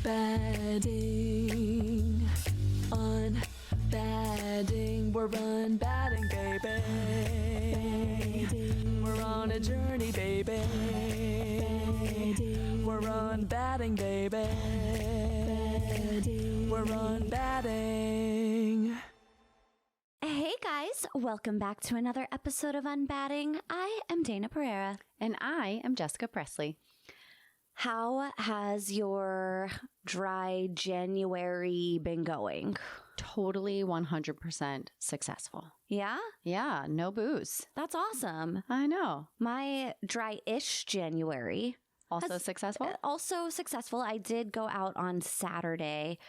UnBadding. UnBadding. We're UnBadding, baby. We're on a journey, baby. We're UnBadding, baby. We're UnBadding. Hey guys, welcome back to another episode of UnBadding. I am Dayna Pereira. And I am Jessica Presley. How has your dry January been going? Totally 100% successful. Yeah? Yeah, no booze. That's awesome. I know. My dry-ish January Also successful? Also successful. I did go out on Saturday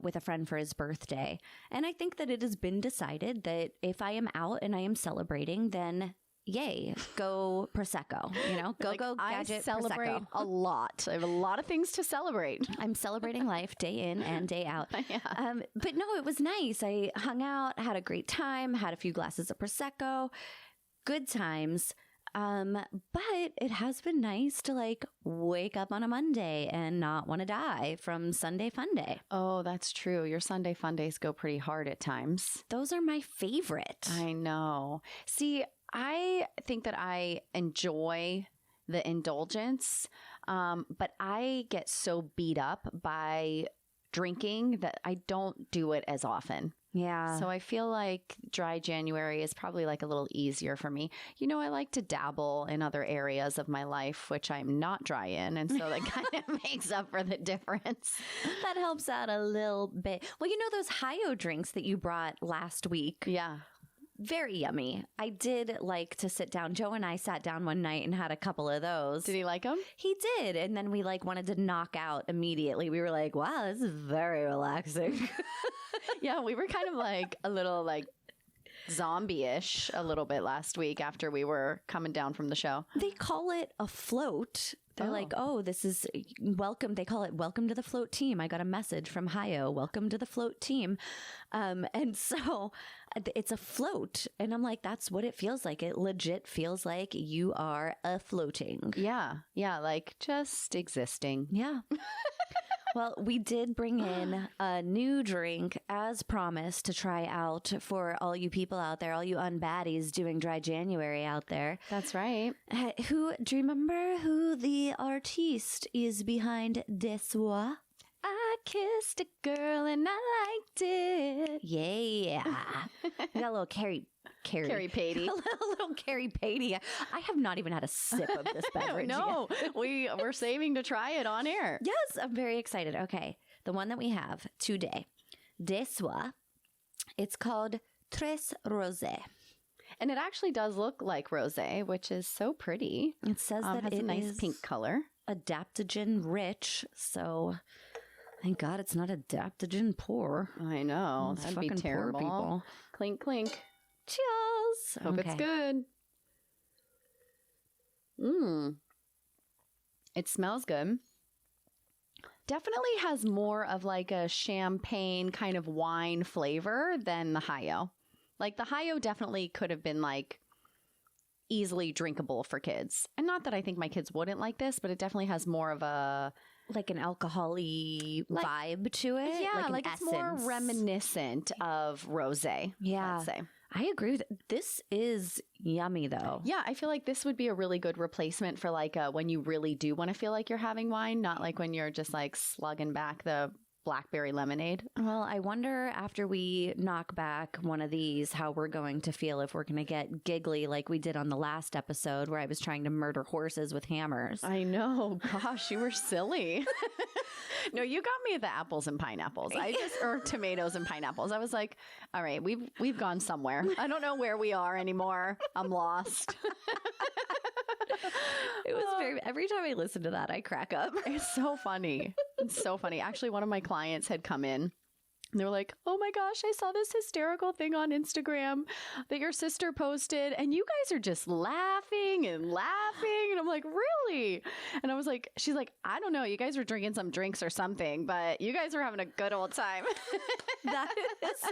with a friend for his birthday. And I think that it has been decided that if I am out and I am celebrating, then yay, go Prosecco. You know, go gadget I celebrate Prosecco. a lot. I have a lot of things to celebrate. I'm celebrating life day in and day out. Yeah. But no, it was nice. I hung out, had a great time, had a few glasses of Prosecco, good times. But it has been nice to like wake up on a Monday and not want to die from Sunday Fun Day. Oh, that's true. Your Sunday fun days go pretty hard at times. Those are my favorite. I know. See, I think that I enjoy the indulgence, but I get so beat up by drinking that I don't do it as often. Yeah. So I feel like dry January is probably like a little easier for me. You know, I like to dabble in other areas of my life, which I'm not dry in. And so that kind of makes up for the difference. That helps out a little bit. Well, you know those Hi-O drinks that you brought last week? Yeah. Very yummy. I did like to sit down. Joe and I sat down one night and had a couple of those. Did he like them? He did. And then we like wanted to knock out immediately. We were like, wow, this is very relaxing. Yeah, we were kind of like a little like zombie-ish a little bit last week after we were coming down from the show. They call it a float. They're like, oh, this is welcome. They call it welcome to the float team. I got a message from Hi-O, welcome to the float team. And so it's a float. And I'm like, that's what it feels like. It legit feels like you are floating. Yeah. Yeah. Like just existing. Yeah. Well, we did bring in a new drink as promised to try out for all you people out there, all you unbaddies doing dry January out there. That's right. Do you remember who the artiste is behind this one? I kissed a girl and I liked it. Yeah. We got a little Carrie Patey. A little Carrie Patey. I have not even had a sip of this beverage No, yet. we're saving to try it on air. Yes, I'm very excited. Okay, the one that we have today, this one, it's called Tres Rosé. And it actually does look like rosé, which is so pretty. It says that has it a nice is pink color. adaptogen rich, so thank God it's not adaptogen poor. I know. Those That'd be fucking poor terrible. people. Clink, clink. Cheers. Hope it's good. It smells good. Definitely has more of like a champagne kind of wine flavor than the Hi-O. Like the Hi-O definitely could have been like easily drinkable for kids. And not that I think my kids wouldn't like this, but it definitely has more of a Like an alcohol-y vibe to it. yeah, an like it's more essence. reminiscent of rosé. Yeah. I'd say. I agree with this is yummy though. Yeah, I feel like this would be a really good replacement for like when you really do want to feel like you're having wine, not like when you're just like slugging back the blackberry lemonade. Well, I wonder after we knock back one of these, how we're going to feel, if we're going to get giggly like we did on the last episode where I was trying to murder horses with hammers. I know. Gosh, you were silly. No, you got me at the apples and pineapples. Or tomatoes and pineapples. I was like, all right, we've gone somewhere. I don't know where we are anymore. I'm lost. It was every time I listen to that, I crack up. It's so funny. It's so funny. Actually, one of my clients had come in. And they were like, oh my gosh, I saw this hysterical thing on Instagram that your sister posted. And you guys are just laughing and laughing. And I'm like, really? And I was like, she's like, I don't know. You guys were drinking some drinks or something, but you guys were having a good old time. That is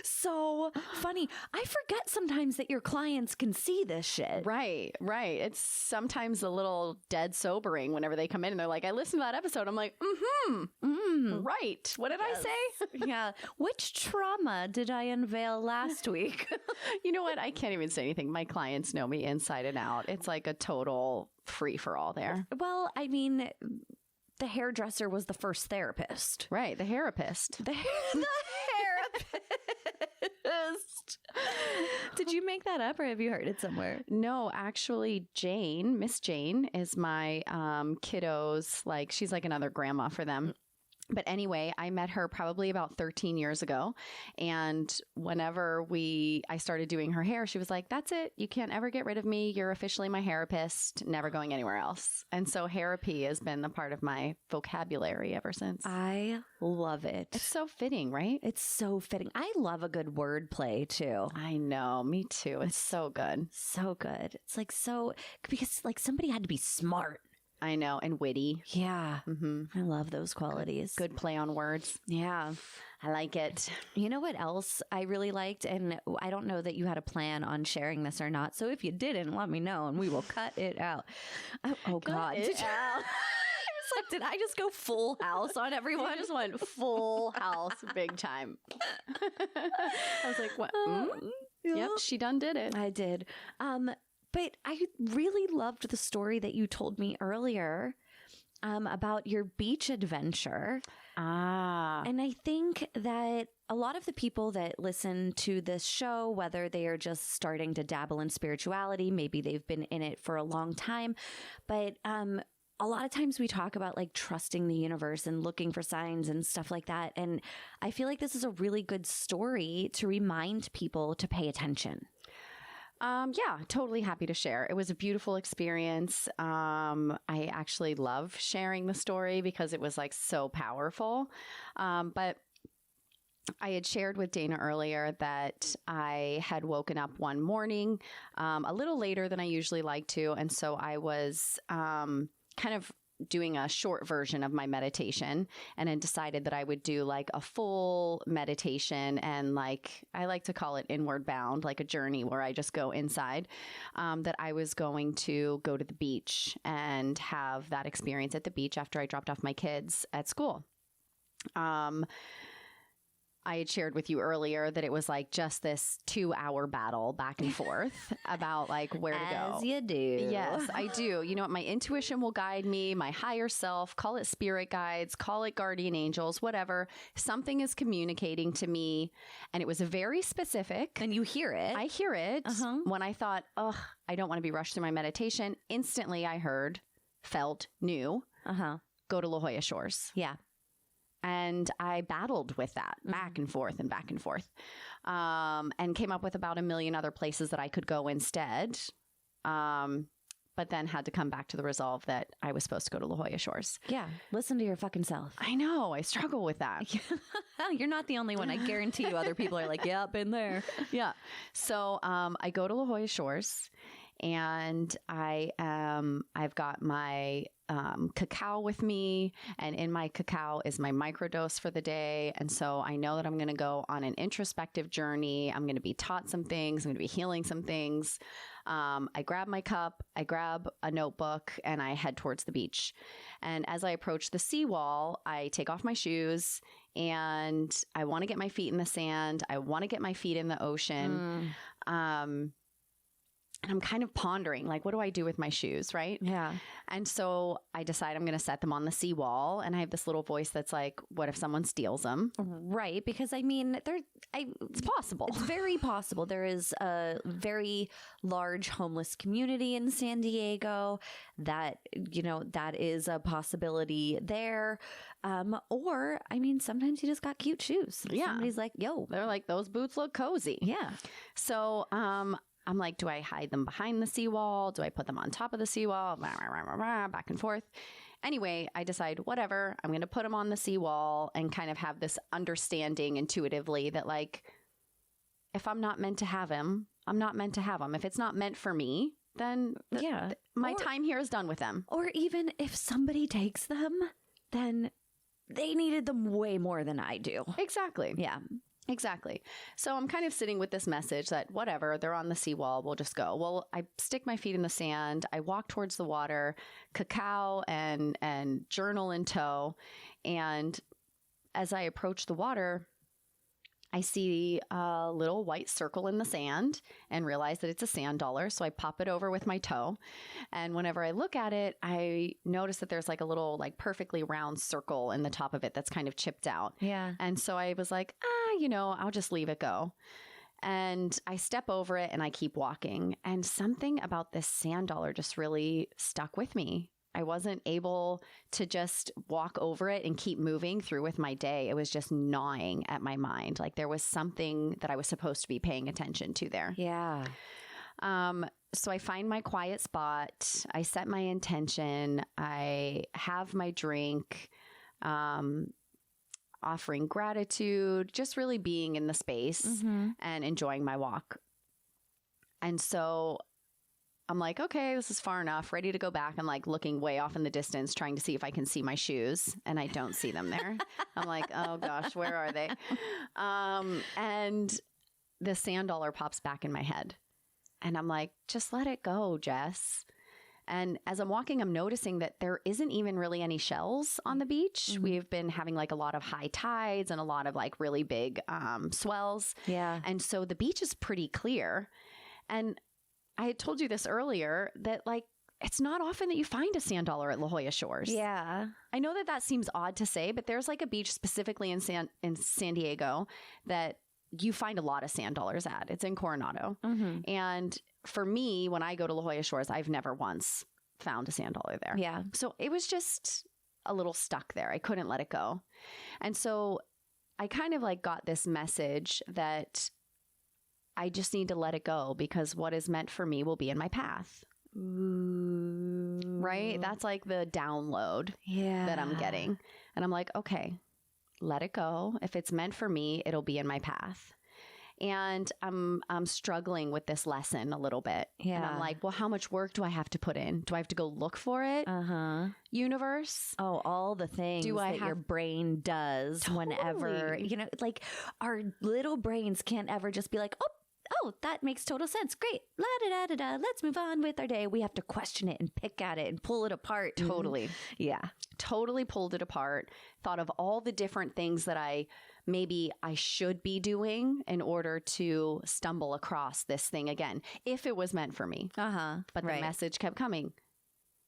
so funny. I forget sometimes that your clients can see this shit. Right. It's sometimes a little dead sobering whenever they come in and they're like, I listened to that episode. I'm like, right. What did I say? Yeah. Which trauma did I unveil last week? You know what? I can't even say anything. My clients know me inside and out. It's like a total free for all there. Well, I mean, the hairdresser was the first therapist. Right. The therapist. The therapist. Did you make that up or have you heard it somewhere? No, actually, Miss Jane is my kiddos. Like, she's like another grandma for them. But anyway, I met her probably about 13 years ago. And whenever I started doing her hair, she was like, that's it. You can't ever get rid of me. You're officially my therapist, never going anywhere else. And so therapy has been a part of my vocabulary ever since. I love it. It's so fitting, right? It's so fitting. I love a good wordplay too. I know. Me too. It's so good. So good. It's like because like somebody had to be smart. I know. And witty. Yeah. I love those qualities. Good play on words. Yeah. I like it. You know what else I really liked? And I don't know that you had a plan on sharing this or not. So if you didn't, let me know and we will cut it out. Oh God. It out. It's like, did I just go full house on everyone? I just went full house big time. I was like, what? Yep, she done did it. I did. But I really loved the story that you told me earlier about your beach adventure. And I think that a lot of the people that listen to this show, whether they are just starting to dabble in spirituality, maybe they've been in it for a long time, but a lot of times we talk about like trusting the universe and looking for signs and stuff like that. And I feel like this is a really good story to remind people to pay attention. Yeah, totally happy to share. It was a beautiful experience. I actually love sharing the story because it was like so powerful. But I had shared with Dayna earlier that I had woken up one morning a little later than I usually like to. And so I was kind of doing a short version of my meditation and had decided that I would do like a full meditation and like, I like to call it inward bound, like a journey where I just go inside, that I was going to go to the beach and have that experience at the beach after I dropped off my kids at school. I had shared with you earlier that it was like just this 2-hour battle back and forth about like where to go. As you do. Yes, I do. You know what? My intuition will guide me, my higher self, call it spirit guides, call it guardian angels, whatever. Something is communicating to me. And it was very specific. And you hear it. I hear it. When I thought, I don't want to be rushed through my meditation. Instantly I heard, felt, knew, go to La Jolla Shores. Yeah. And I battled with that back and forth and back and forth, and came up with about 1 million other places that I could go instead. But then had to come back to the resolve that I was supposed to go to La Jolla Shores. Yeah. Listen to your fucking self. I know. I struggle with that. You're not the only one. I guarantee you other people are like, yeah, been there. Yeah. So I go to La Jolla Shores and I've got my cacao with me, and in my cacao is my microdose for the day. And so I know that I'm going to go on an introspective journey. I'm going to be taught some things. I'm going to be healing some things. I grab my cup, I grab a notebook, and I head towards the beach. And as I approach the seawall, I take off my shoes and I want to get my feet in the sand. I want to get my feet in the ocean. And I'm kind of pondering, like, what do I do with my shoes, right? Yeah. And so I decide I'm going to set them on the seawall. And I have this little voice that's like, what if someone steals them? Right. Because, I mean, it's possible. It's very possible. There is a very large homeless community in San Diego that, you know, that is a possibility there. Or, I mean, sometimes you just got cute shoes. Yeah. Somebody's like, yo. They're like, those boots look cozy. Yeah. So, I'm like, do I hide them behind the seawall? Do I put them on top of the seawall? Back and forth. Anyway, I decide, whatever, I'm going to put them on the seawall and kind of have this understanding intuitively that, like, if I'm not meant to have him, I'm not meant to have him. If it's not meant for me, then my time here is done with them. Or even if somebody takes them, then they needed them way more than I do. Exactly. Yeah. Exactly. So I'm kind of sitting with this message that whatever, they're on the seawall, we'll just go. Well, I stick my feet in the sand. I walk towards the water, cacao and journal in tow. And as I approach the water, I see a little white circle in the sand and realize that it's a sand dollar. So I pop it over with my toe. And whenever I look at it, I notice that there's like a little like perfectly round circle in the top of it that's kind of chipped out. Yeah. And so I was like, I'll just leave it go. And I step over it and I keep walking. And something about this sand dollar just really stuck with me. I wasn't able to just walk over it and keep moving through with my day. It was just gnawing at my mind. Like there was something that I was supposed to be paying attention to there. Yeah. So I find my quiet spot. I set my intention. I have my drink, offering gratitude, just really being in the space and enjoying my walk. And so I'm like, okay, this is far enough, ready to go back. And like looking way off in the distance, trying to see if I can see my shoes. And I don't see them there. I'm like, oh gosh, where are they? And the sand dollar pops back in my head. And I'm like, just let it go, Jess. And as I'm walking, I'm noticing that there isn't even really any shells on the beach. We've been having like a lot of high tides and a lot of like really big swells. Yeah. And so the beach is pretty clear. And I had told you this earlier that like, it's not often that you find a sand dollar at La Jolla Shores. Yeah. I know that seems odd to say, but there's like a beach specifically in San Diego that you find a lot of sand dollars at. It's in Coronado. And for me, when I go to La Jolla Shores, I've never once found a sand dollar there. Yeah. So it was just a little stuck there. I couldn't let it go. And so I kind of like got this message that I just need to let it go because what is meant for me will be in my path. Ooh. Right? That's like the download that I'm getting. And I'm like, okay, let it go. If it's meant for me, it'll be in my path. And I'm struggling with this lesson a little bit. Yeah. And I'm like, well, how much work do I have to put in? Do I have to go look for it? Universe? Oh, all the things that your brain does whenever, like our little brains can't ever just be like, oh, that makes total sense. Great. La da da da da. Let's move on with our day. We have to question it and pick at it and pull it apart. Totally. Yeah. Totally pulled it apart. Thought of all the different things that I should be doing in order to stumble across this thing again, if it was meant for me. But the message kept coming.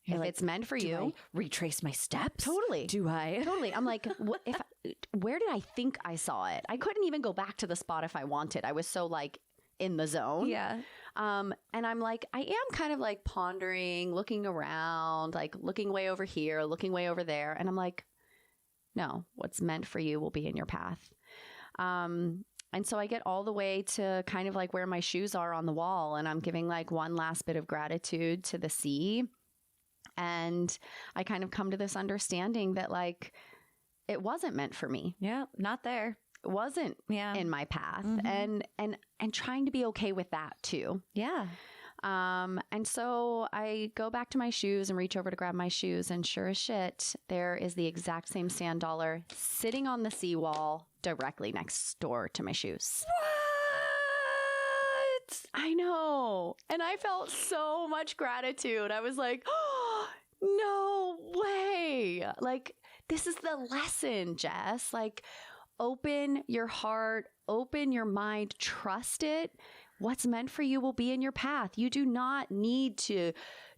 You're if like, it's meant for do you, I retrace my steps. Totally. Do I? Totally. I'm like, where did I think I saw it? I couldn't even go back to the spot if I wanted. I was so like in the zone. Yeah. And I'm like, I am kind of like pondering, looking around, like looking way over here, looking way over there. And I'm like, no, what's meant for you will be in your path. And so I get all the way to kind of like where my shoes are on the wall, and I'm giving like one last bit of gratitude to the sea. And I kind of come to this understanding that like, it wasn't meant for me. Yeah. Not there. It wasn't in my path. And trying to be okay with that too. Yeah. And so I go back to my shoes and reach over to grab my shoes, and sure as shit, there is the exact same sand dollar sitting on the seawall directly next door to my shoes. What? I know. And I felt so much gratitude. I was like, oh, no way. Like, this is the lesson, Jess. Like, open your heart, open your mind, trust it. What's meant for you will be in your path. You do not need to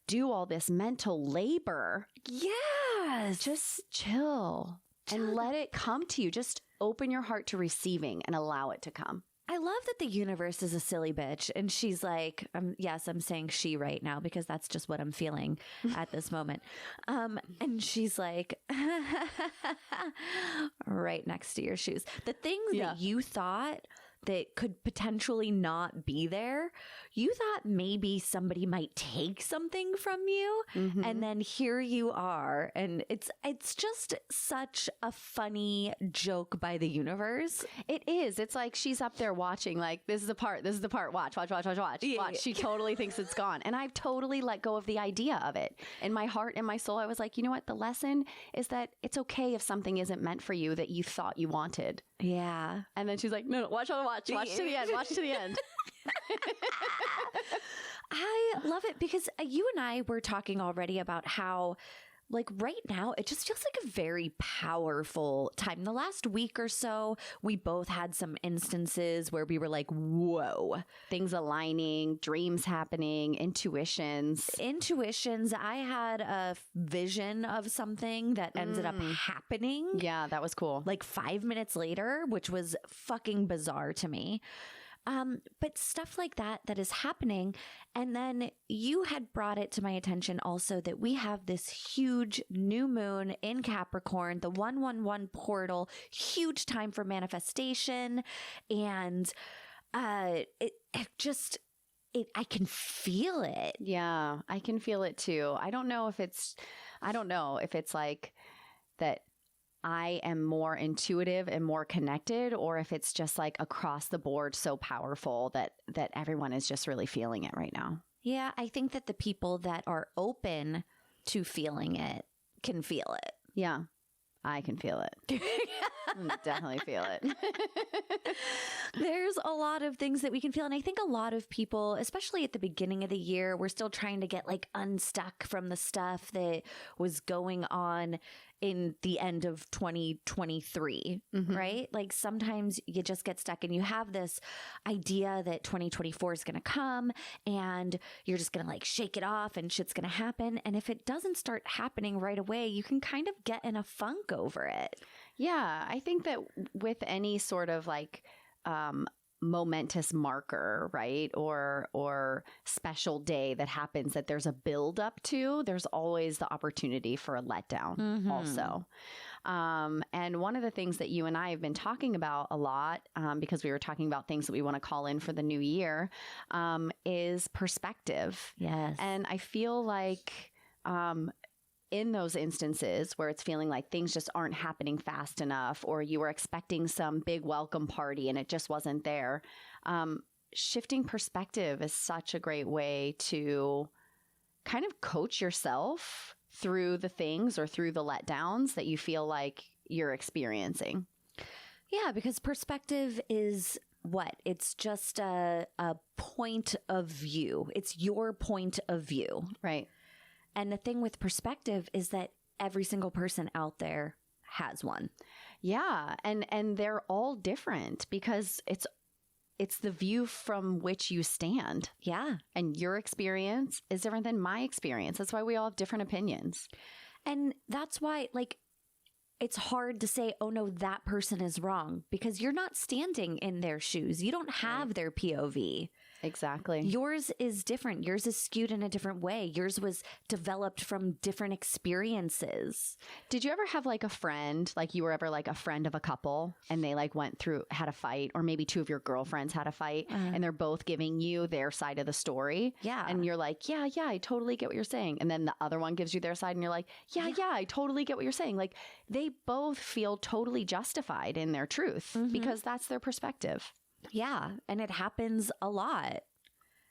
do all this mental labor. Yes. Just chill and let it come to you. Just open your heart to receiving and allow it to come. I love that the universe is a silly bitch. And she's like, yes, I'm saying she right now because that's just what I'm feeling at this moment. And she's like, right next to your shoes. The things that you thought that could potentially not be there, you thought maybe somebody might take something from you, and then here you are. And it's just such a funny joke by the universe. It is. It's like she's up there watching, like, this is the part, watch. Yeah. She totally thinks it's gone. And I've totally let go of the idea of it. In my heart and my soul, I was like, you know what? The lesson is that it's okay if something isn't meant for you that you thought you wanted. Yeah. And then she's like, no, watch to the end. I love it because you and I were talking already about how, like, right now, it just feels like a very powerful time. The last week or so, we both had some instances where we were like, whoa. Things aligning, dreams happening, intuitions. I had a vision of something that ended up happening. Yeah, that was cool. Like 5 minutes later, which was fucking bizarre to me. But stuff like that is happening. And then you had brought it to my attention also that we have this huge new moon in Capricorn, the 111 portal, huge time for manifestation. And I can feel it. Yeah, I can feel it too. I don't know if it's like that I am more intuitive and more connected, or if it's just like across the board so powerful that everyone is just really feeling it right now. Yeah, I think that the people that are open to feeling it can feel it. Yeah, I can feel it. Definitely feel it. There's a lot of things that we can feel. And I think a lot of people, especially at the beginning of the year, we're still trying to get like unstuck from the stuff that was going on in the end of 2023, right? Like sometimes you just get stuck and you have this idea that 2024 is going to come and you're just going to like shake it off and shit's going to happen. And if it doesn't start happening right away, you can kind of get in a funk over it. Yeah, I think that with any sort of like momentous marker, right? Or special day that happens that there's a build up to, there's always the opportunity for a letdown also. And one of the things that you and I have been talking about a lot, because we were talking about things that we want to call in for the new year, is perspective. Yes. And I feel like, in those instances where it's feeling like things just aren't happening fast enough, or you were expecting some big welcome party and it just wasn't there, shifting perspective is such a great way to kind of coach yourself through the things or through the letdowns that you feel like you're experiencing. Yeah, because perspective is what? It's just a point of view. It's your point of view. Right. And the thing with perspective is that every single person out there has one. Yeah. And they're all different because it's the view from which you stand. Yeah. And your experience is different than my experience. That's why we all have different opinions. And that's why, like, it's hard to say, oh no, that person is wrong, because you're not standing in their shoes. You don't have their POV. Exactly. Yours is different. Yours is skewed in a different way. Yours was developed from different experiences. Did you ever have like a friend, like you were ever like a friend of a couple and they like had a fight, or maybe two of your girlfriends had a fight and they're both giving you their side of the story? Yeah. And you're like, yeah, I totally get what you're saying. And then the other one gives you their side and you're like, yeah, I totally get what you're saying. Like they both feel totally justified in their truth because that's their perspective. Yeah. And it happens a lot.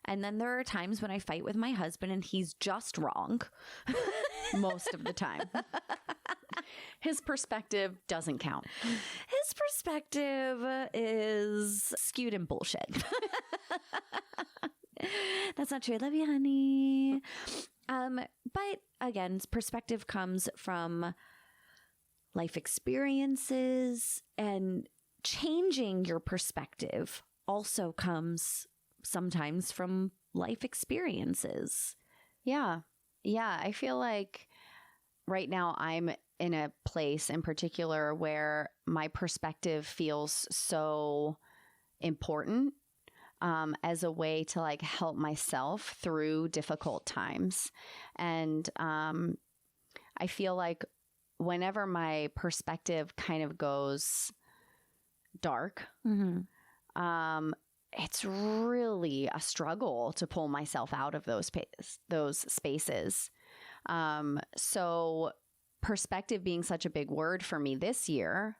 And then there are times when I fight with my husband and he's just wrong. Most of the time. His perspective doesn't count. His perspective is skewed in bullshit. That's not true. Love you, honey. But again, perspective comes from life experiences, and changing your perspective also comes sometimes from life experiences. Yeah. I feel like right now I'm in a place in particular where my perspective feels so important as a way to like help myself through difficult times. And I feel like whenever my perspective kind of goes dark, it's really a struggle to pull myself out of those spaces. So perspective being such a big word for me this year,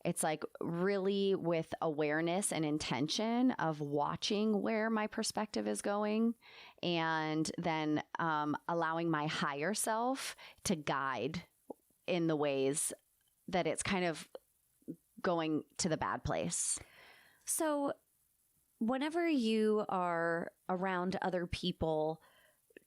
it's like really with awareness and intention of watching where my perspective is going, and then allowing my higher self to guide in the ways that it's kind of going to the bad place. So whenever you are around other people,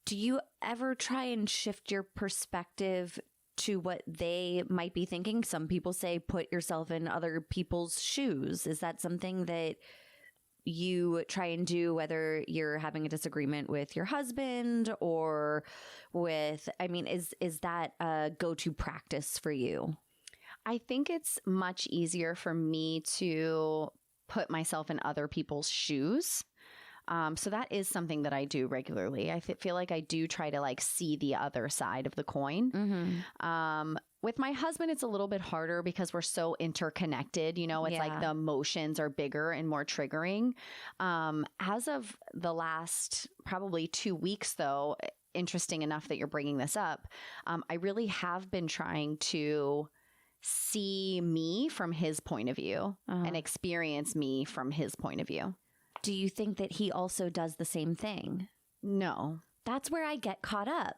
do you ever try and shift your perspective to what they might be thinking? Some people say put yourself in other people's shoes. Is that something that you try and do, whether you're having a disagreement with your husband or with, I mean, is that a go-to practice for you? I think it's much easier for me to put myself in other people's shoes. So that is something that I do regularly. I feel like I do try to like see the other side of the coin. Mm-hmm. With my husband, it's a little bit harder because we're so interconnected. You know, it's like the emotions are bigger and more triggering. As of the last probably 2 weeks, though, interesting enough that you're bringing this up, I really have been trying to see me from his point of view and experience me from his point of view. Do you think that he also does the same thing? No. That's where I get caught up,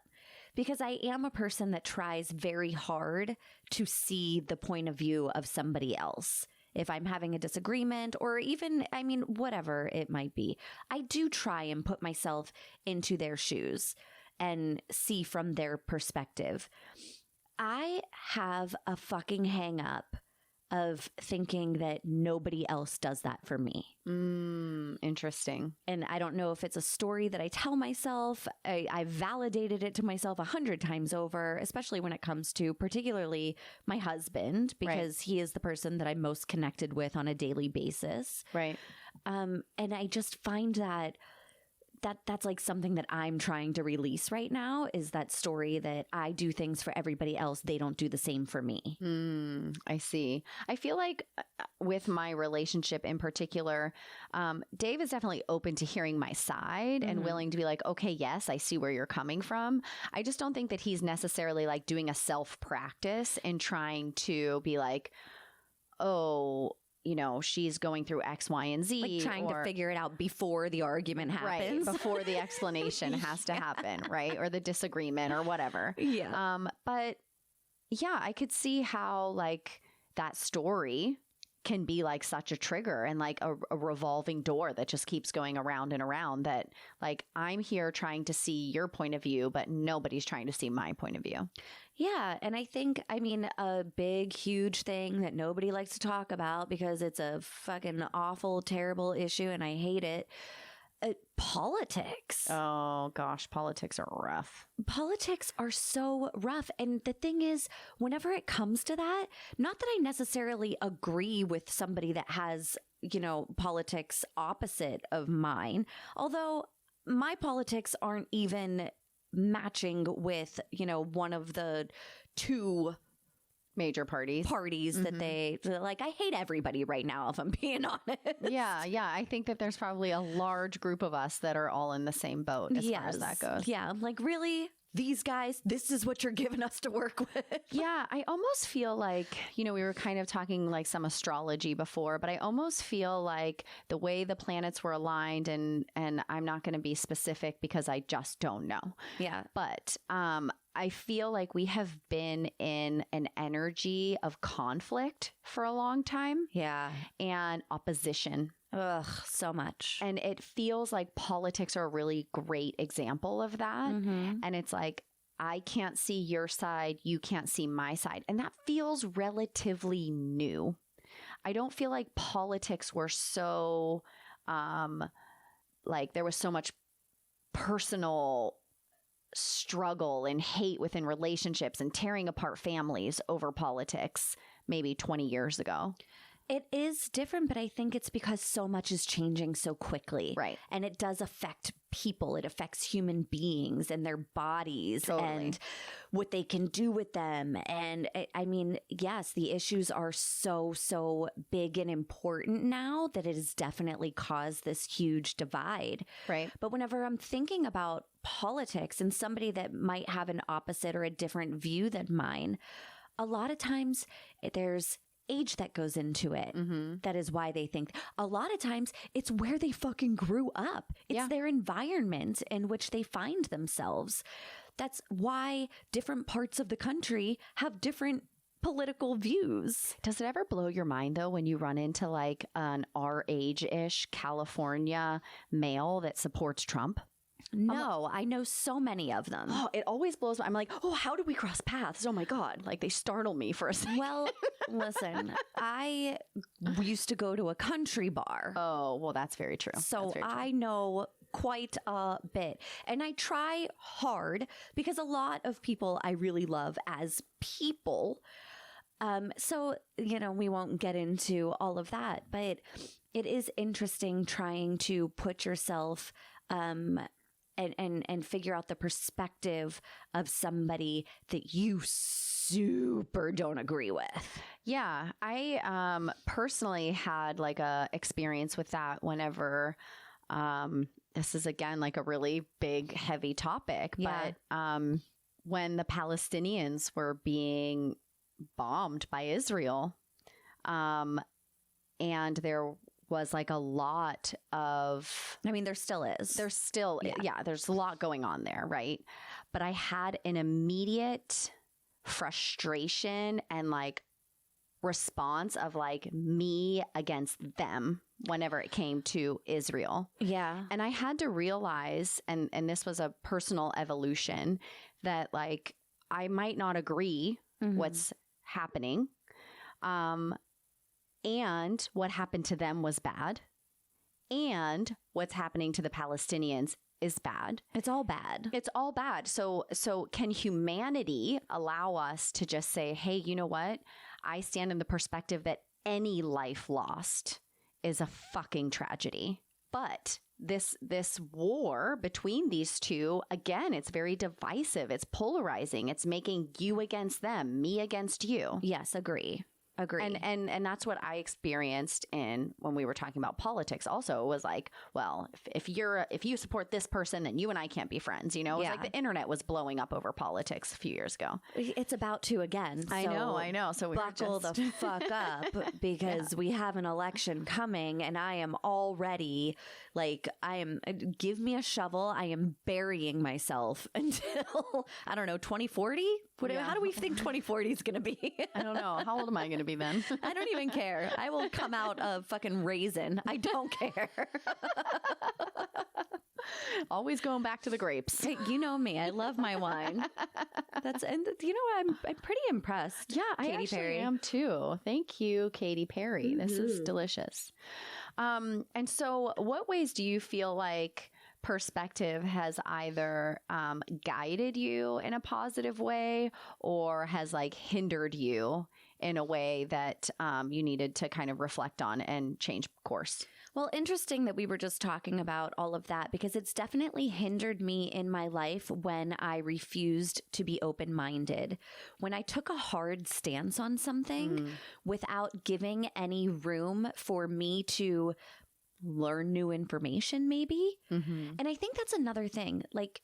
because I am a person that tries very hard to see the point of view of somebody else. If I'm having a disagreement or even, I mean, whatever it might be, I do try and put myself into their shoes and see from their perspective. I have a fucking hang up of thinking that nobody else does that for me. Interesting. And I don't know if it's a story that I tell myself. I've validated it to myself 100 times over, especially when it comes to particularly my husband, because he is the person that I'm most connected with on a daily basis. Right. And I just find that's like something that I'm trying to release right now, is that story that I do things for everybody else. They don't do the same for me. I see. I feel like with my relationship in particular, Dave is definitely open to hearing my side and willing to be like, okay, yes, I see where you're coming from. I just don't think that he's necessarily like doing a self-practice and trying to be like, oh, you know, she's going through X, Y, and Z. Like trying to figure it out before the argument happens. Right, before the explanation has to happen, right? Or the disagreement or whatever. Yeah. But yeah, I could see how like that story can be like such a trigger and like a revolving door that just keeps going around and around, that like I'm here trying to see your point of view, but nobody's trying to see my point of view. Yeah. And I think, I mean, a big, huge thing that nobody likes to talk about because it's a fucking awful, terrible issue and I hate it. Politics. Oh gosh, politics are rough. Politics are so rough. And the thing is, whenever it comes to that, not that I necessarily agree with somebody that has, you know, politics opposite of mine, although my politics aren't even matching with, you know, one of the two major parties that they're like, I hate everybody right now, if I'm being honest. Yeah. I think that there's probably a large group of us that are all in the same boat as far as that goes. Yeah. I'm like, really? These guys, this is what you're giving us to work with. Yeah, I almost feel like, you know, we were kind of talking like some astrology before, but I almost feel like the way the planets were aligned, and I'm not going to be specific because I just don't know. Yeah. But I feel like we have been in an energy of conflict for a long time. Yeah. And opposition. Ugh, so much. And it feels like politics are a really great example of that. Mm-hmm. And it's like, I can't see your side, you can't see my side. And that feels relatively new. I don't feel like politics were so, like there was so much personal struggle and hate within relationships and tearing apart families over politics maybe 20 years ago. It is different, but I think it's because so much is changing so quickly. Right. And it does affect people. It affects human beings and their bodies and what they can do with them. And I mean, yes, the issues are so big and important now that it has definitely caused this huge divide. Right. But whenever I'm thinking about politics and somebody that might have an opposite or a different view than mine, a lot of times there's age that goes into it. That is why they think. A lot of times it's where they fucking grew up. It's their environment in which they find themselves. That's why different parts of the country have different political views. Does it ever blow your mind though when you run into like an our age-ish California male that supports Trump? No, I know so many of them. Oh, it always blows me. I'm like, oh, how did we cross paths? Oh my God. Like they startle me for a second. Well, listen, I used to go to a country bar. Oh, well, that's very true. So I know quite a bit. And I try hard because a lot of people I really love as people. So, you know, we won't get into all of that, but it is interesting trying to put yourself and figure out the perspective of somebody that you super don't agree with. Yeah, I personally had like a experience with that whenever this is again like a really big heavy topic, but when the Palestinians were being bombed by Israel, and there was like a lot of, I mean, there still is. There's still, there's a lot going on there, right? But I had an immediate frustration and like response of like me against them whenever it came to Israel. Yeah. And I had to realize, and this was a personal evolution, that like I might not agree what's happening. And what happened to them was bad. And what's happening to the Palestinians is bad. It's all bad. It's all bad. So can humanity allow us to just say, hey, you know what? I stand in the perspective that any life lost is a fucking tragedy. But this war between these two, again, it's very divisive. It's polarizing. It's making you against them, me against you. Yes, agree. And that's what I experienced in when we were talking about politics. Also, it was like, well, if you support this person, then you and I can't be friends. You know, it was like the internet was blowing up over politics a few years ago. It's about to again. I know. So buckle the fuck up because we have an election coming, and I am already like, give me a shovel. I am burying myself until I don't know 2040. How do we think 2040 is going to be? I don't know. How old am I going to be then? I don't even care. I will come out a fucking raisin. I don't care. Always going back to the grapes. Hey, you know me. I love my wine. And you know, I'm pretty impressed. Yeah, Katy I actually Perry. am too. Thank you, Katy Perry. This is delicious. And so what ways do you feel like perspective has either guided you in a positive way or has like hindered you in a way that you needed to kind of reflect on and change course? Well, interesting that we were just talking about all of that because it's definitely hindered me in my life when I refused to be open-minded. When I took a hard stance on something without giving any room for me to learn new information, maybe. And I think that's another thing. Like,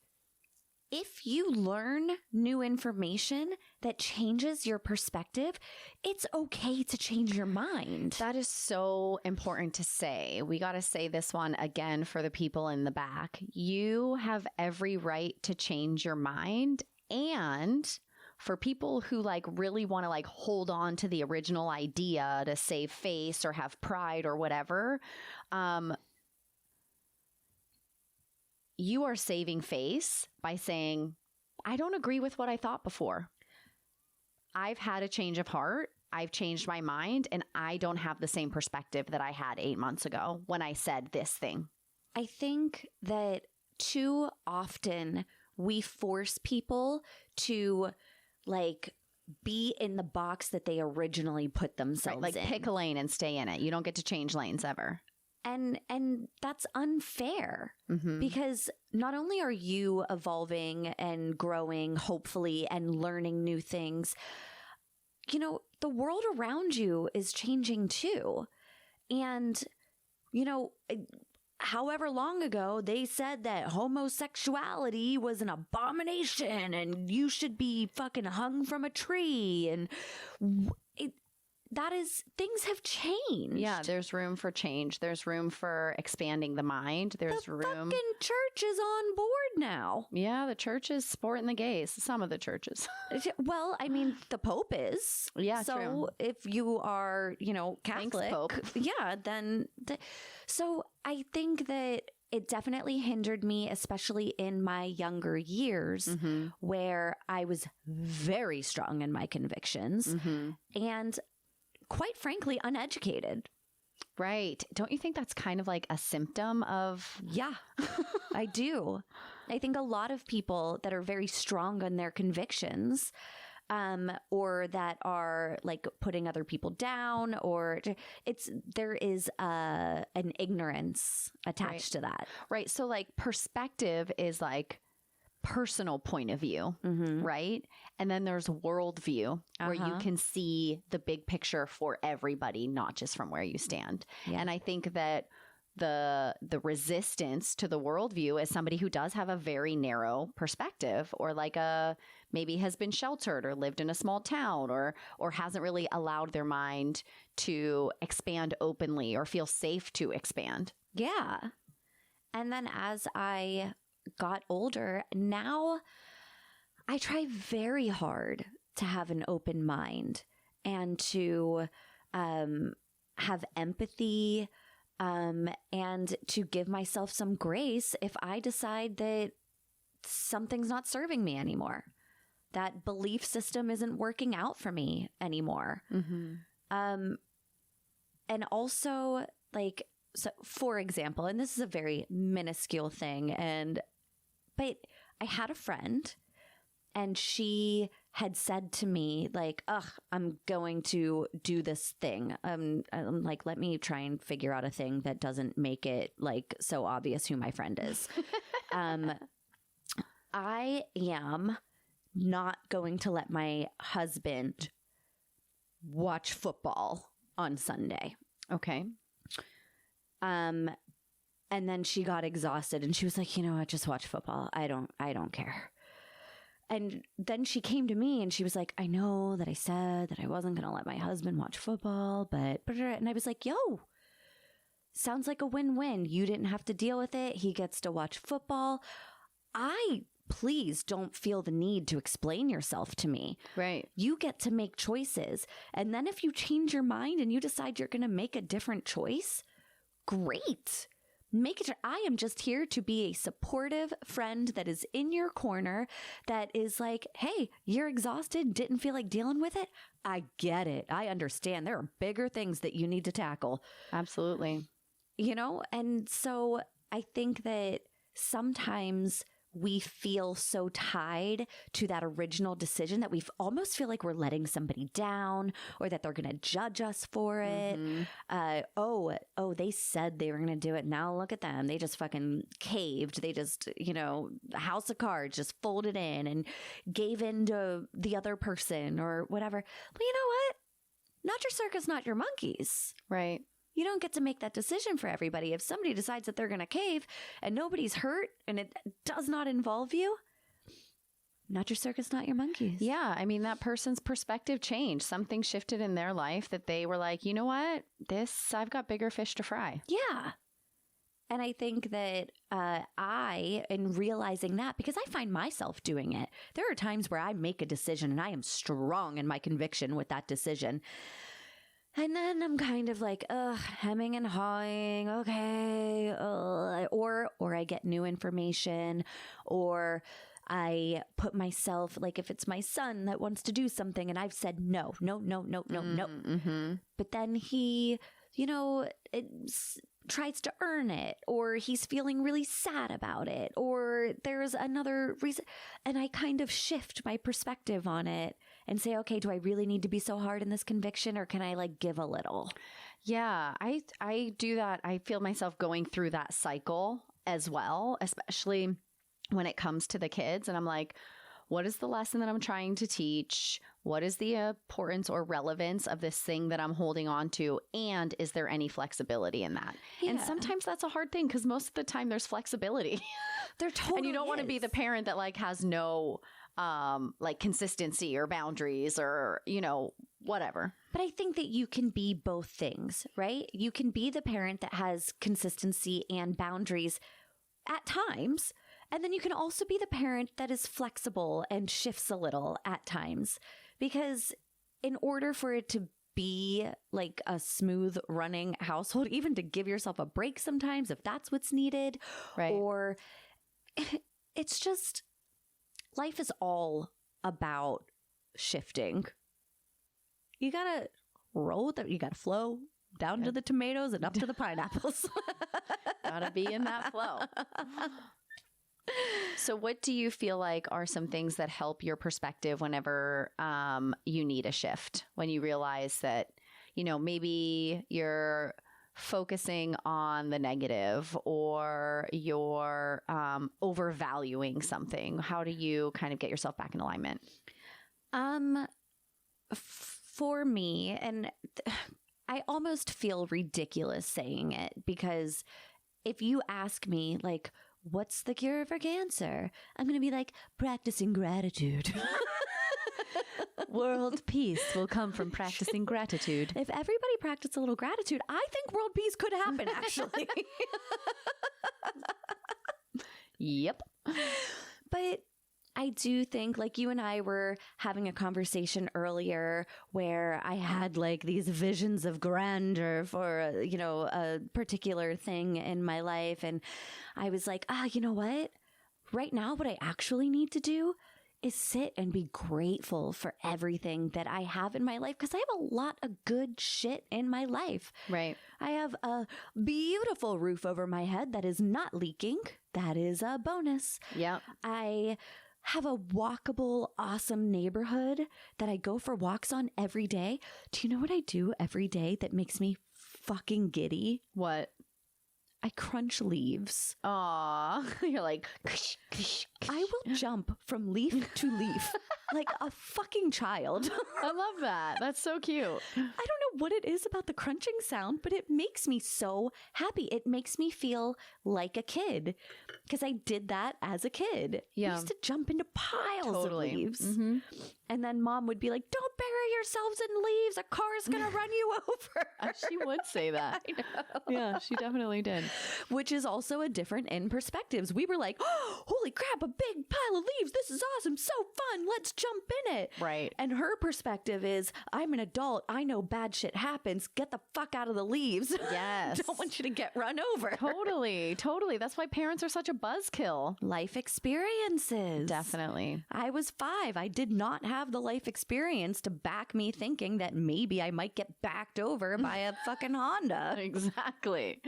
if you learn new information that changes your perspective, it's okay to change your mind. That is so important to say. We got to say this one again for the people in the back. You have every right to change your mind. And for people who like really want to like hold on to the original idea to save face or have pride or whatever, you are saving face by saying, I don't agree with what I thought before. I've had a change of heart. I've changed my mind, and I don't have the same perspective that I had 8 months ago when I said this thing. I think that too often we force people to like be in the box that they originally put themselves like in. Pick a lane and stay in it. You don't get to change lanes ever. And that's unfair because not only are you evolving and growing, hopefully, and learning new things, you know, the world around you is changing too. And, you know, however long ago they said that homosexuality was an abomination and you should be fucking hung from a tree. And things have changed. Yeah, there's room for change. There's room for expanding the mind. There's the room. Fucking church is on board now. Yeah, the church is sporting the gays. Some of the churches. Well, I mean, the Pope is. Yeah, so true. if you are, you know, Catholic, Thanks, Pope. Yeah, then. So I think that it definitely hindered me, especially in my younger years, where I was very strong in my convictions and, quite frankly, uneducated. Right. Don't you think that's kind of like a symptom of... Yeah, I do. I think a lot of people that are very strong on their convictions, or that are like putting other people down, or there is an ignorance attached to that. Right. So like perspective is like personal point of view, right? And then there's worldview where you can see the big picture for everybody, not just from where you stand. Yeah. And I think that the resistance to the worldview is somebody who does have a very narrow perspective, or like maybe has been sheltered or lived in a small town, or hasn't really allowed their mind to expand openly or feel safe to expand. Yeah. And then as I got older, now I try very hard to have an open mind and to have empathy, and to give myself some grace if I decide that something's not serving me anymore. That belief system isn't working out for me anymore. And also, like, so for example, and this is a very minuscule thing, but I had a friend and she had said to me, like, ugh, I'm going to do this thing. I'm like, let me try and figure out a thing that doesn't make it like so obvious who my friend is. I am not going to let my husband watch football on Sunday. Okay. And then she got exhausted and she was like, you know what, just watch football. I don't care. And then she came to me and she was like, I know that I said that I wasn't going to let my husband watch football, but, and I was like, yo, sounds like a win-win. You didn't have to deal with it. He gets to watch football. Please don't feel the need to explain yourself to me. Right. You get to make choices. And then if you change your mind and you decide you're going to make a different choice, great. Make it. I am just here to be a supportive friend that is in your corner, that is like, hey, you're exhausted, didn't feel like dealing with it. I get it. I understand. There are bigger things that you need to tackle. Absolutely. You know, and so I think that sometimes we feel so tied to that original decision that we almost feel like we're letting somebody down, or that they're going to judge us for it. They said they were going to do it. Now look at them. They just fucking caved. They just, house of cards, just folded in and gave in to the other person or whatever. But you know what? Not your circus, not your monkeys. Right. You don't get to make that decision for everybody. If somebody decides that they're going to cave and nobody's hurt and it does not involve you, not your circus, not your monkeys. Yeah. I mean, that person's perspective changed. Something shifted in their life that they were like, you know what? I've got bigger fish to fry. Yeah. And I think that in realizing that, because I find myself doing it, there are times where I make a decision and I am strong in my conviction with that decision. And then I'm kind of like, hemming and hawing. Okay. Or I get new information, or I put myself, like if it's my son that wants to do something and I've said no. Mm-hmm. But then he, tries to earn it, or he's feeling really sad about it, or there's another reason. And I kind of shift my perspective on it. and say, okay, do I really need to be so hard in this conviction, or can I like give a little? Yeah, I do that. I feel myself going through that cycle as well, especially when it comes to the kids. And I'm like, what is the lesson that I'm trying to teach? What is the importance or relevance of this thing that I'm holding on to? And is there any flexibility in that? Yeah. And sometimes that's a hard thing because most of the time there's flexibility. There totally And you don't want to be the parent that like has no like consistency or boundaries or, you know, whatever. But I think that you can be both things, right? You can be the parent that has consistency and boundaries at times. And then you can also be the parent that is flexible and shifts a little at times. Because in order for it to be like a smooth running household, even to give yourself a break sometimes if that's what's needed, Right. or it's just, life is all about shifting. You gotta roll with it. You gotta flow down to the tomatoes and up to the pineapples. Gotta be in that flow. So what do you feel like are some things that help your perspective whenever you need a shift? When you realize that, you know, maybe you're focusing on the negative or you're overvaluing something. How do you kind of get yourself back in alignment? For me, and I almost feel ridiculous saying it, because if you ask me, like, what's the cure for cancer? I'm going to be like, practicing gratitude. World peace will come from practicing gratitude. If everybody practiced a little gratitude, I think world peace could happen, actually. Yep. But I do think, like, you and I were having a conversation earlier where I had like these visions of grandeur for, you know, a particular thing in my life. And I was like, you know what? Right now, what I actually need to do is sit and be grateful for everything that I have in my life, because I have a lot of good shit in my life. Right. I have a beautiful roof over my head that is not leaking. That is a bonus. Yep. I have a walkable, awesome neighborhood that I go for walks on every day. Do you know what I do every day that makes me fucking giddy? What? I crunch leaves. Aw. You're like, I will jump from leaf to leaf like a fucking child. I love that. That's so cute. I don't know what it is about the crunching sound, but it makes me so happy. It makes me feel like a kid, because I did that as a kid. Yeah. I used to jump into piles Totally. of leaves. Mm-hmm. And then mom would be like, don't bury yourselves in leaves. A car's going to run you over. She would say that. I know. Yeah, she definitely did. Which is also a different in perspectives. We were like, oh, holy crap, a big pile of leaves. This is awesome. So fun. Let's jump in it. Right. And her perspective is, I'm an adult. I know bad shit happens. Get the fuck out of the leaves. Yes. Don't want you to get run over. Totally. Totally. That's why parents are such a buzzkill. Life experiences. Definitely. I was 5. I did not have the life experience to back me thinking that maybe I might get backed over by a fucking Honda. Exactly.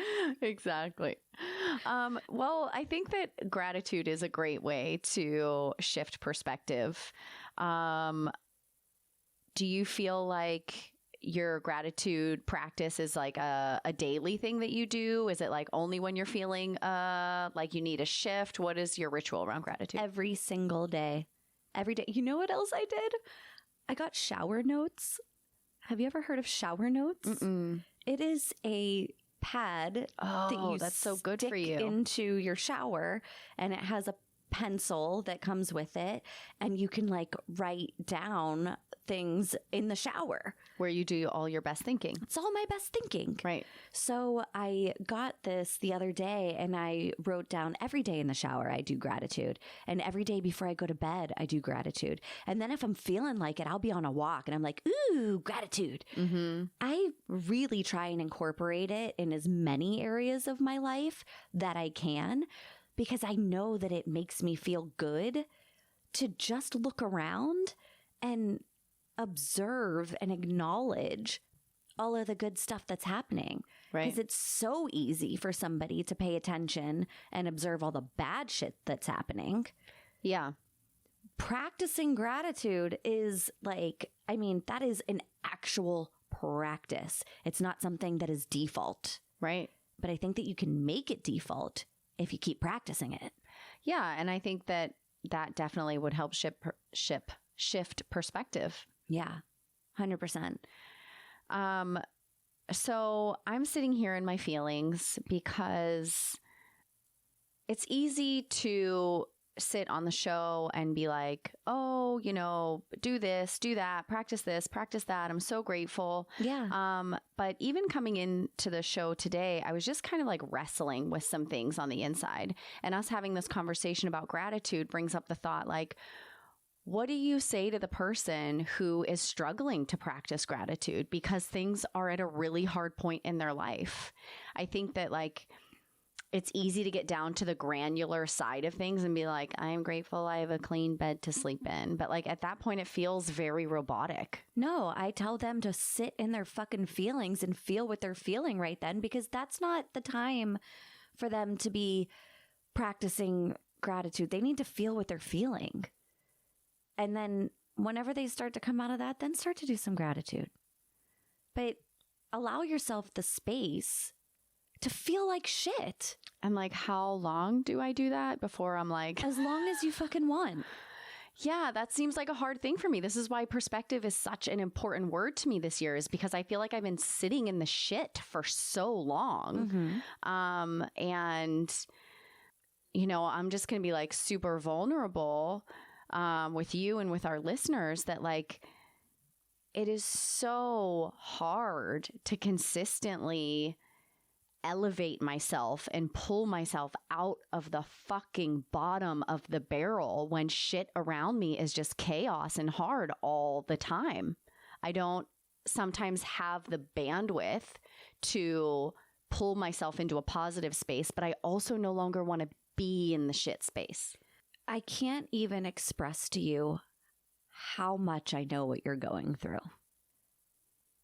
Exactly. Well, I think that gratitude is a great way to shift perspective. Do you feel like your gratitude practice is like a daily thing that you do? Is it like only when you're feeling like you need a shift? What is your ritual around gratitude? Every single day. Every day. You know what else I did? I got shower notes. Have you ever heard of shower notes? Mm-mm. It is a pad that you that's so good for stick you. into your shower, and it has a pencil that comes with it, and you can like write down things in the shower. Where you do all your best thinking. It's all my best thinking. Right. So I got this the other day, and I wrote down every day in the shower, I do gratitude. And every day before I go to bed, I do gratitude. And then if I'm feeling like it, I'll be on a walk and I'm like, ooh, gratitude. Mm-hmm. I really try and incorporate it in as many areas of my life that I can, because I know that it makes me feel good to just look around and observe and acknowledge all of the good stuff that's happening. Right. Because it's so easy for somebody to pay attention and observe all the bad shit that's happening. Yeah. practicing gratitude is like, I mean, that is an actual practice. It's not something that is default. Right. But I think that you can make it default if you keep practicing it. Yeah. And I think that definitely would help shift perspective. Yeah, 100%. So I'm sitting here in my feelings because it's easy to sit on the show and be like, oh, do this, do that, practice this, practice that. I'm so grateful. Yeah. But even coming into the show today, I was just kind of like wrestling with some things on the inside. And us having this conversation about gratitude brings up the thought, like, what do you say to the person who is struggling to practice gratitude because things are at a really hard point in their life? I think that like it's easy to get down to the granular side of things and be like, I am grateful I have a clean bed to sleep in. But like at that point, it feels very robotic. No, I tell them to sit in their fucking feelings and feel what they're feeling right then, because that's not the time for them to be practicing gratitude. They need to feel what they're feeling. And then whenever they start to come out of that, then start to do some gratitude. But allow yourself the space to feel like shit. And like, how long do I do that before I'm like... As long as you fucking want. Yeah, that seems like a hard thing for me. This is why perspective is such an important word to me this year, is because I feel like I've been sitting in the shit for so long. Mm-hmm. And, I'm just going to be like super vulnerable with you and with our listeners that like, it is so hard to consistently elevate myself and pull myself out of the fucking bottom of the barrel when shit around me is just chaos and hard all the time. I don't sometimes have the bandwidth to pull myself into a positive space, but I also no longer want to be in the shit space. I can't even express to you how much I know what you're going through.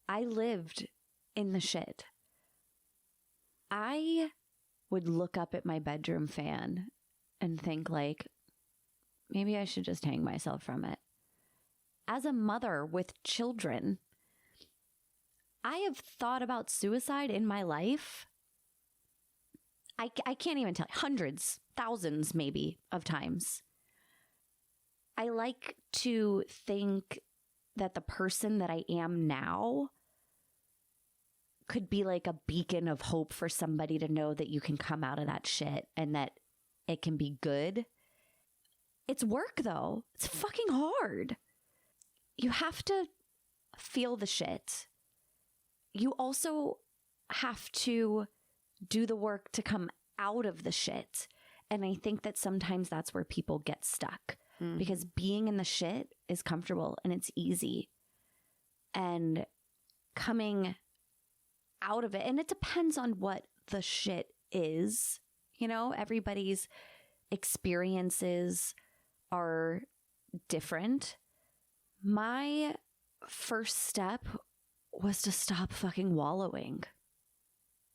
I lived in the shit. I would look up at my bedroom fan and think like, maybe I should just hang myself from it. As a mother with children, I have thought about suicide in my life. I can't even tell you, hundreds, thousands maybe of times. I like to think that the person that I am now could be like a beacon of hope for somebody to know that you can come out of that shit and that it can be good. It's work though. It's fucking hard. You have to feel the shit. You also have to do the work to come out of the shit. And I think that sometimes that's where people get stuck, because being in the shit is comfortable and it's easy. And coming out of it, and it depends on what the shit is, everybody's experiences are different. My first step was to stop fucking wallowing.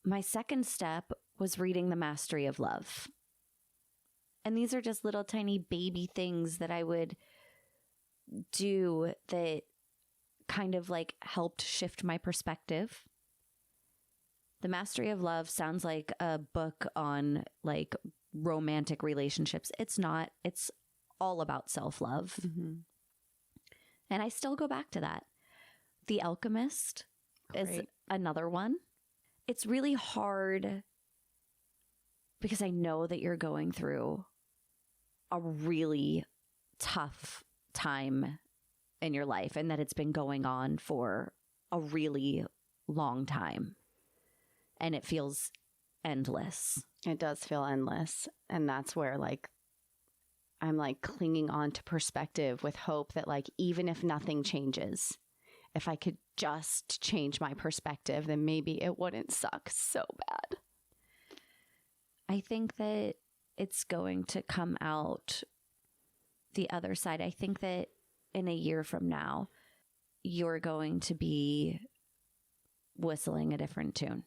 My second step was reading The Mastery of Love. And these are just little tiny baby things that I would do that kind of like helped shift my perspective. The Mastery of Love sounds like a book on like romantic relationships. It's not. It's all about self-love. Mm-hmm. And I still go back to that. The Alchemist is another one. It's really hard because I know that you're going through a really tough time in your life and that it's been going on for a really long time. And it feels endless. It does feel endless. And that's where like I'm like clinging on to perspective with hope that like even if nothing changes, if I could just change my perspective, then maybe it wouldn't suck so bad. I think that it's going to come out the other side. I think that in a year from now, you're going to be whistling a different tune.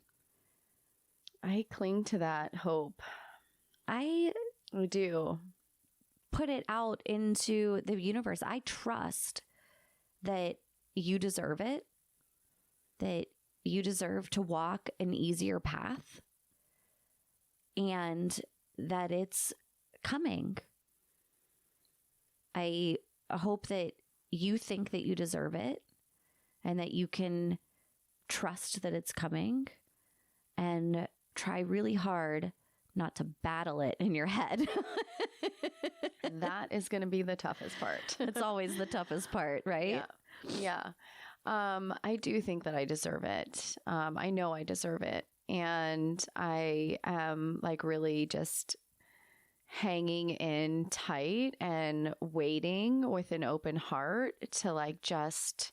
I cling to that hope. I do. put it out into the universe. I trust that you deserve it, that you deserve to walk an easier path, and that it's coming. I hope that you think that you deserve it and that you can trust that it's coming and try really hard not to battle it in your head. That is going to be the toughest part. It's always the toughest part, right? Yeah. I do think that I deserve it. I know I deserve it. And I am like really just hanging in tight and waiting with an open heart to like just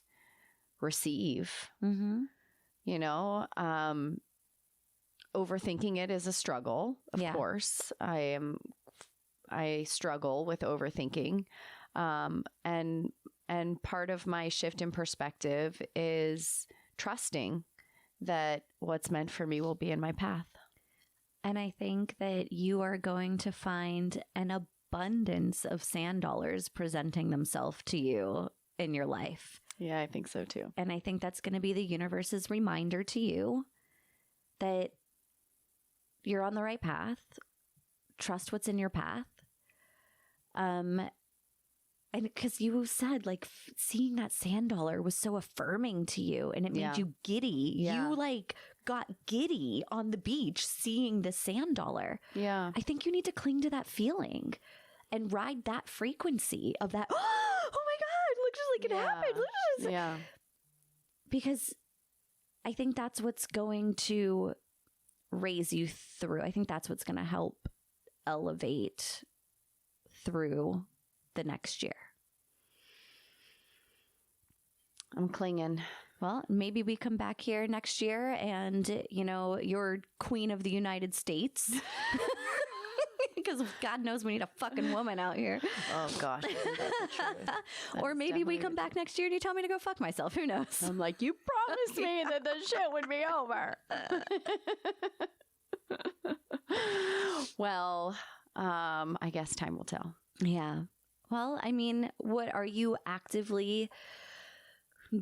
receive. Mm-hmm. You know, overthinking it is a struggle, of course. I struggle with overthinking. And part of my shift in perspective is trusting that what's meant for me will be in my path. And I think that you are going to find an abundance of sand dollars presenting themselves to you in your life. Yeah, I think so too. And I think that's going to be the universe's reminder to you that you're on the right path. Trust what's in your path. And because you said like seeing that sand dollar was so affirming to you and it made you giddy. Yeah. You like got giddy on the beach seeing the sand dollar. Yeah. I think you need to cling to that feeling and ride that frequency of that. Oh my God, looks just like it happened. Look at this. Yeah. Because I think that's what's going to raise you through. I think that's what's going to help elevate through the next year. I'm clinging. Well, maybe we come back here next year and, you know, you're queen of the United States. Because God knows we need a fucking woman out here. Oh, gosh. Or maybe we come back next year and you tell me to go fuck myself. Who knows? I'm like, you promised me that the shit would be over. Well, I guess time will tell. Yeah. Well, I mean, what are you actively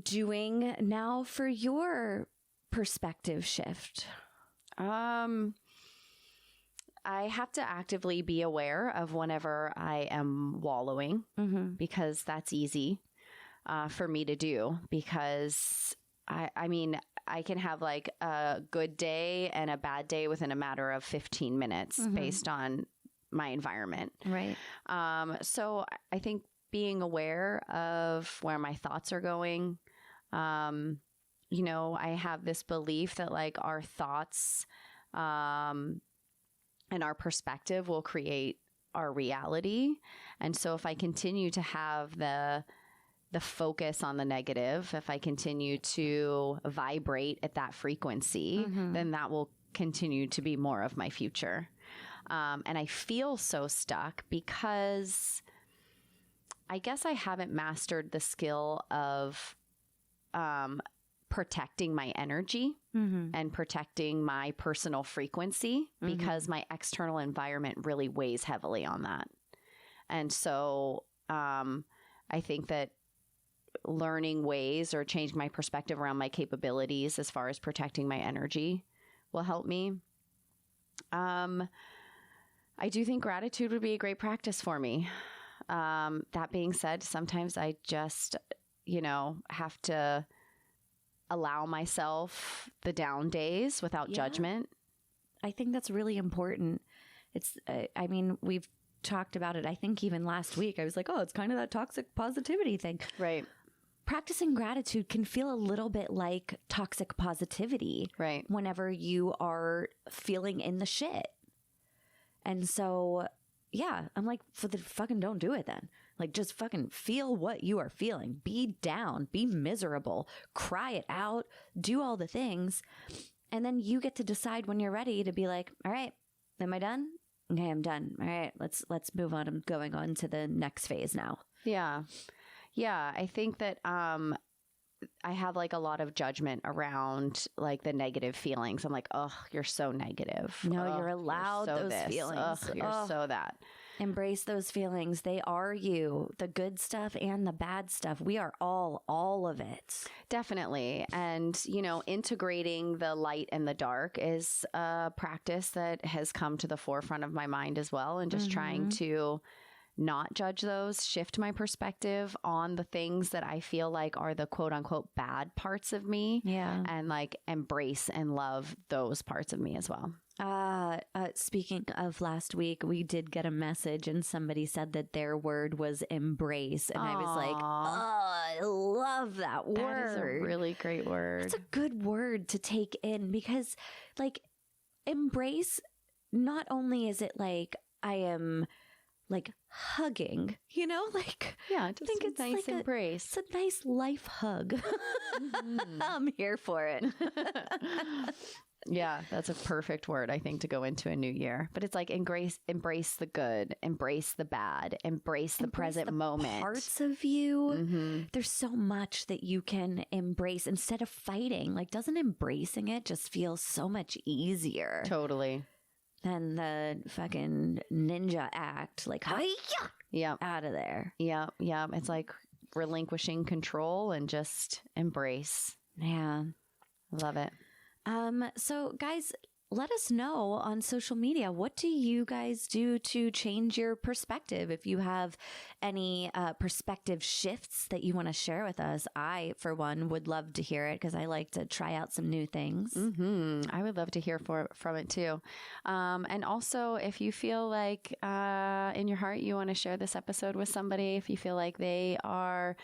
doing now for your perspective shift? I have to actively be aware of whenever I am wallowing, because that's easy for me to do, because I mean, I can have like a good day and a bad day within a matter of 15 minutes based on my environment. Right. So I think being aware of where my thoughts are going, you know, I have this belief that like our thoughts, and our perspective will create our reality. And so if I continue to have the focus on the negative, if I continue to vibrate at that frequency, then that will continue to be more of my future. And I feel so stuck because I guess I haven't mastered the skill of protecting my energy and protecting my personal frequency, because my external environment really weighs heavily on that. And so I think that learning ways or changing my perspective around my capabilities as far as protecting my energy will help me. I do think gratitude would be a great practice for me. That being said, sometimes I just, you know, have to allow myself the down days without judgment. I think that's really important. It's, I mean, we've talked about it. I think even last week I was like, oh, it's kind of that toxic positivity thing. Right. Practicing gratitude can feel a little bit like toxic positivity. Right. Whenever you are feeling in the shit. And so, yeah, I'm like, fucking don't do it then. Like, just fucking feel what you are feeling. Be down, be miserable, cry it out, do all the things. And then you get to decide when you're ready to be like, all right, am I done? Okay, I'm done. All right, let's move on. I'm going on to the next phase now. Yeah. Yeah. I think that I have like a lot of judgment around like the negative feelings. I'm like, oh, you're so negative. No, oh, you're allowed you're so those this. feelings. Ugh, you're so that. Embrace those feelings. They are you, the good stuff and the bad stuff. We are all of it. Definitely. And, integrating the light and the dark is a practice that has come to the forefront of my mind as well. And just trying to not judge those, shift my perspective on the things that I feel like are the quote unquote bad parts of me. Yeah. And like embrace and love those parts of me as well. Speaking of last week, we did get a message and somebody said that their word was embrace. And I was like, oh, I love that word. That is a really great word. It's a good word to take in because like embrace, not only is it like I am like hugging, like yeah, just think a it's nice like embrace. It's a nice life hug. I'm here for it. Yeah, that's a perfect word, I think, to go into a new year. But it's like embrace the good, embrace the bad, embrace the present the moment. Parts of you. There's so much that you can embrace instead of fighting. Like, doesn't embracing it just feel so much easier? Totally. Than the fucking ninja act. Like, hi-ya! Yeah. Out of there. Yeah. Yeah. It's like relinquishing control and just embrace. Yeah. Love it. So guys, let us know on social media. What do you guys do to change your perspective? If you have any perspective shifts that you want to share with us, I, for one, would love to hear it because I like to try out some new things. I would love to hear from it too. And also, if you feel like in your heart you want to share this episode with somebody, if you feel like they are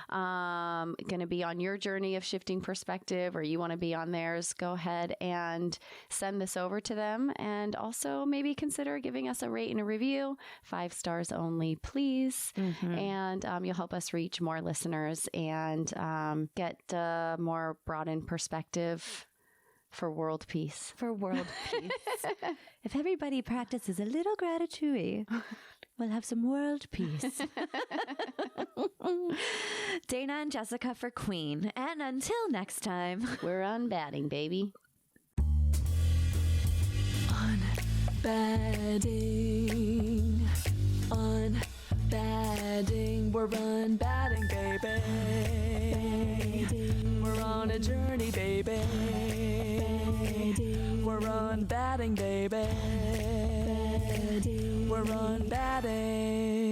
going to be on your journey of shifting perspective or you want to be on theirs, go ahead and send this over to them. And also maybe consider giving us a rate and a review, 5 stars only, please. And you'll help us reach more listeners and get more broadened perspective for world peace. For world peace. If everybody practices a little gratitude, we'll have some world peace. Dayna and Jessica for Queen. And until next time, we're unbadding, baby. Unbadding, unbadding, we're unbadding, baby. We're on a journey, baby. We're unbadding, baby. We're unbadding.